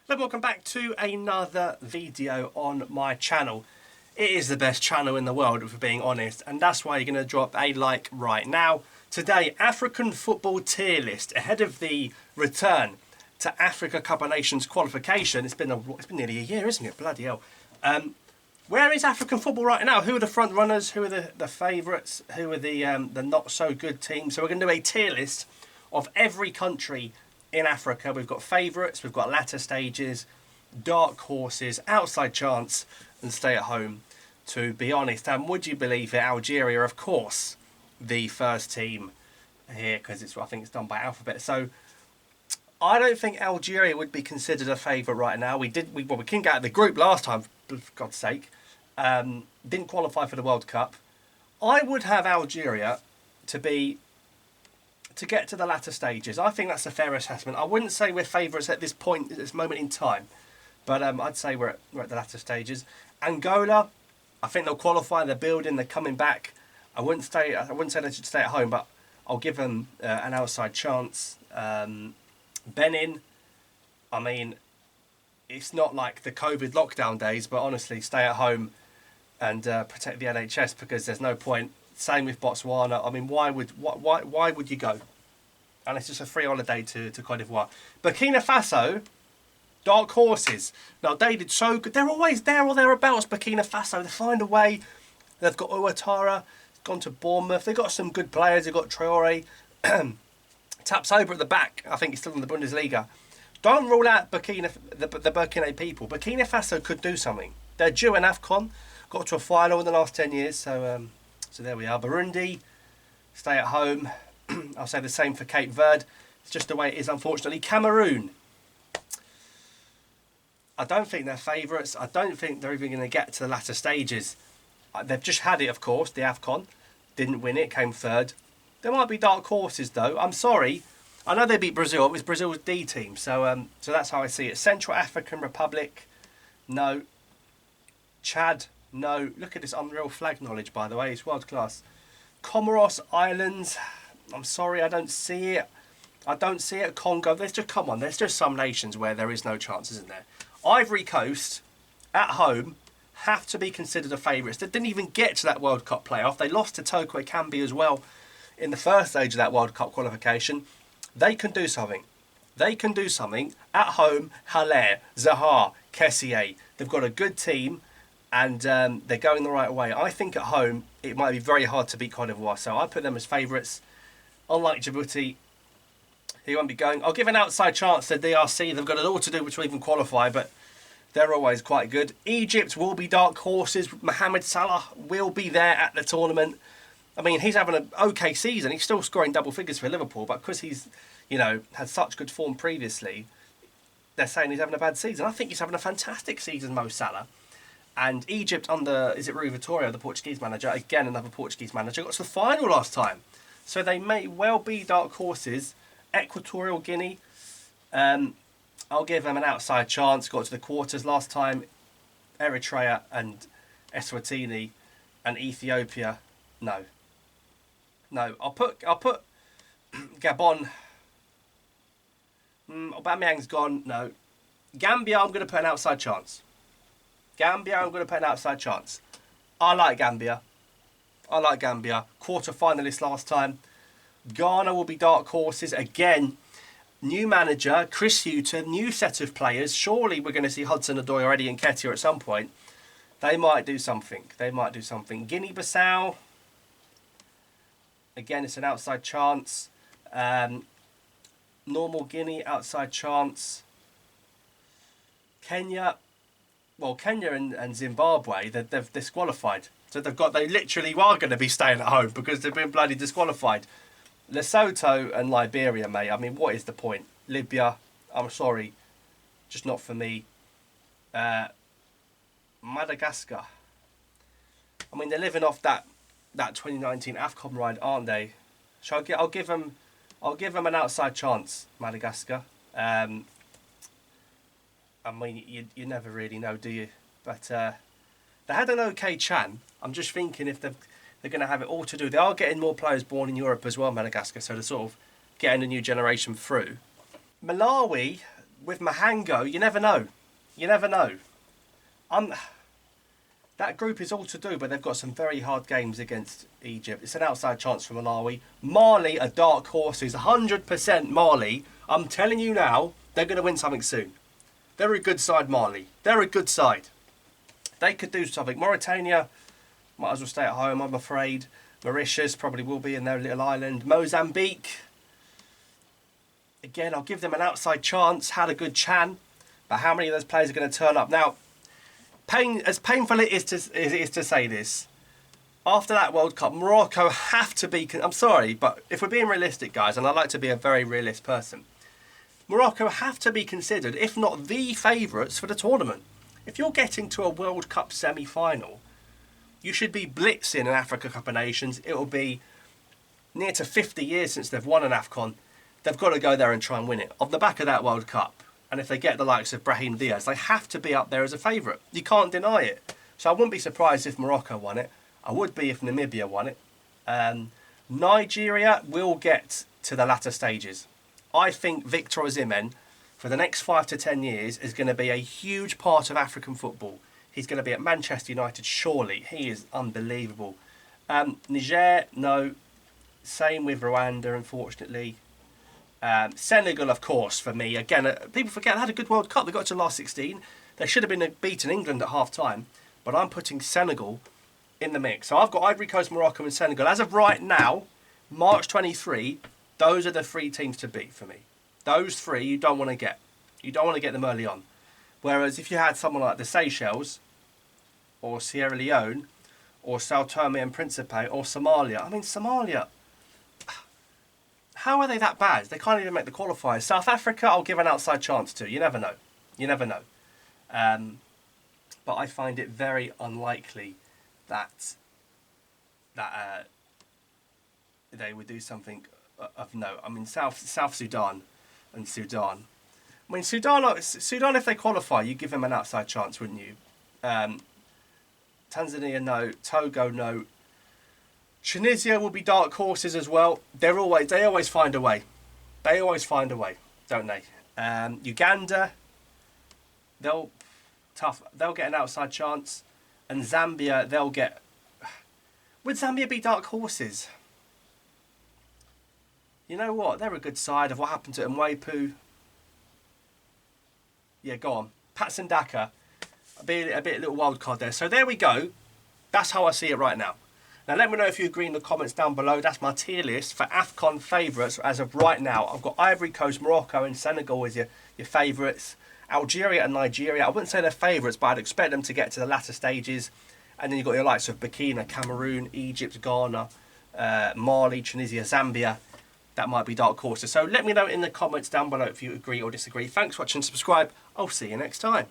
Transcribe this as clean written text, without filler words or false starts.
Hello, welcome back to another video on my channel. It is the best channel in the world, if we're being honest, and that's why you're going to drop a like right now. Today, African football tier list ahead of the return to Africa Cup of Nations qualification. It's been nearly a year, isn't it? Bloody hell. Where is African football right now? Who are the front runners? Who are the favourites? Who are the not so good teams? So we're going to do a tier list of every country in Africa. We've got favourites, we've got latter stages, dark horses, outside chance, and stay at home, to be honest. And would you believe it, Algeria, of course, the first team here, because I think it's done by alphabet. So I don't think Algeria would be considered a favourite right now. We couldn't get out of the group last time, for God's sake. Didn't qualify for the World Cup. I would have Algeria to get to the latter stages. I think that's a fair assessment. I wouldn't say we're favourites at this point, at this moment in time, but I'd say we're at the latter stages. Angola, I think they'll qualify. They're building. They're coming back. I wouldn't say they should stay at home, but I'll give them an outside chance. Benin, I mean, it's not like the COVID lockdown days, but honestly, stay at home and protect the NHS, because there's no point. Same with Botswana. I mean, why would you go? And it's just a free holiday to Cote d'Ivoire. Burkina Faso, dark horses. Now, they did so good. They're always there or thereabouts, Burkina Faso. They find a way. They've got Ouattara, gone to Bournemouth. They've got some good players. They've got Traore. Taps over at the back. I think he's still in the Bundesliga. Don't rule out the Burkina people. Burkina Faso could do something. They're due an AFCON. Got to a final in the last 10 years, so there we are. Burundi, stay at home. I'll say the same for Cape Verde. It's just the way it is, unfortunately. Cameroon, I don't think they're favourites. I don't think they're even going to get to the latter stages. They've just had it, of course, the AFCON. Didn't win it, came third. There might be dark horses, though. I'm sorry. I know they beat Brazil. It was Brazil's D team, so that's how I see it. Central African Republic, no. Chad, no. Look at this unreal flag knowledge, by the way. It's world class. Comoros Islands, I'm sorry, I don't see it. I don't see it. Congo, there's just some nations where there is no chance, isn't there? Ivory Coast, at home, have to be considered a favourites. They didn't even get to that World Cup playoff. They lost to Toko Ekambi as well in the first stage of that World Cup qualification. They can do something. They can do something. At home, Haller, Zaha, Kessié. They've got a good team, and they're going the right way. I think at home, it might be very hard to beat Cote d'Ivoire, so I put them as favourites. Unlike Djibouti, he won't be going. I'll give an outside chance to DRC. They've got it all to do to even qualify, but they're always quite good. Egypt will be dark horses. Mohamed Salah will be there at the tournament. I mean, he's having an okay season. He's still scoring double figures for Liverpool, but because he's, had such good form previously, they're saying he's having a bad season. I think he's having a fantastic season, Mo Salah. And Egypt under, is it Rui Vitória, the Portuguese manager? Again, another Portuguese manager. Got to the final last time. So they may well be dark horses. Equatorial Guinea, I'll give them an outside chance. Got to the quarters last time. Eritrea and Eswatini and Ethiopia, no. No, I'll put Gabon. Aubameyang's gone, no. Gambia, I'm going to put an outside chance. I like Gambia. Quarter finalist last time. Ghana will be dark horses again. New manager, Chris Hughton, new set of players. Surely we're going to see Hudson-Odoi already in Nketiah at some point. They might do something. Guinea-Bissau, again, it's an outside chance. Normal Guinea, outside chance. Kenya and Zimbabwe, they've disqualified. So they literally are going to be staying at home because they've been bloody disqualified. Lesotho and Liberia, mate. I mean, what is the point? Libya, I'm sorry, just not for me. Madagascar. I mean, they're living off that 2019 AFCON ride, aren't they? I'll give them an outside chance, Madagascar. I mean, you never really know, do you? But they had an okay Chan. I'm just thinking if they're going to have it all to do. They are getting more players born in Europe as well, Madagascar, so they're sort of getting a new generation through. Malawi, with Mahango, you never know. You never know. That group is all to do, but they've got some very hard games against Egypt. It's an outside chance for Malawi. Mali are dark horses, 100% Mali. I'm telling you now, they're going to win something soon. They're a good side, Mali. They're a good side. They could do something. Mauritania might as well stay at home, I'm afraid. Mauritius probably will be in their little island. Mozambique, again, I'll give them an outside chance. Had a good Chan, but how many of those players are going to turn up? Now, as painful it is to say this, after that World Cup, Morocco have to be... I'm sorry, but if we're being realistic, guys, and I like to be a very realist person, Morocco have to be considered, if not the favourites for the tournament. If you're getting to a World Cup semi-final, you should be blitzing an Africa Cup of Nations. It will be near to 50 years since they've won an AFCON. They've got to go there and try and win it. Off the back of that World Cup, and if they get the likes of Brahim Diaz, they have to be up there as a favourite. You can't deny it. So I wouldn't be surprised if Morocco won it. I would be if Namibia won it. Nigeria will get to the latter stages. I think Victor Osimhen, for the next 5 to 10 years, is going to be a huge part of African football. He's going to be at Manchester United, surely. He is unbelievable. Niger, no. Same with Rwanda, unfortunately. Senegal, of course, for me. Again, people forget they had a good World Cup. They got to last 16. They should have been beaten England at half-time. But I'm putting Senegal in the mix. So I've got Ivory Coast, Morocco and Senegal. As of right now, March 23, those are the 3 teams to beat for me. Those 3 you don't want to get. You don't want to get them early on. Whereas if you had someone like the Seychelles, or Sierra Leone, or Sao Tome and Principe, or Somalia. I mean, Somalia, how are they that bad? They can't even make the qualifiers. South Africa, I'll give an outside chance to. You never know. You never know. But I find it very unlikely that they would do something of note. I mean, South Sudan and Sudan. I mean, Sudan, if they qualify, you give them an outside chance, wouldn't you? Tanzania, no. Togo, no. Tunisia will be dark horses as well. They always find a way. They always find a way, don't they? Uganda, they'll get an outside chance, and Zambia, they'll get. Would Zambia be dark horses? You know what? They're a good side of what happened to Mwepu. Yeah, go on. Patson Daka, a little wild card there. So there we go. That's how I see it right now. Now let me know if you agree in the comments down below. That's my tier list for AFCON favourites as of right now. I've got Ivory Coast, Morocco and Senegal as your favourites. Algeria and Nigeria, I wouldn't say they're favourites, but I'd expect them to get to the latter stages. And then you've got your likes of Burkina, Cameroon, Egypt, Ghana, Mali, Tunisia, Zambia. That might be dark horses. So let me know in the comments down below if you agree or disagree. Thanks for watching, subscribe. I'll see you next time.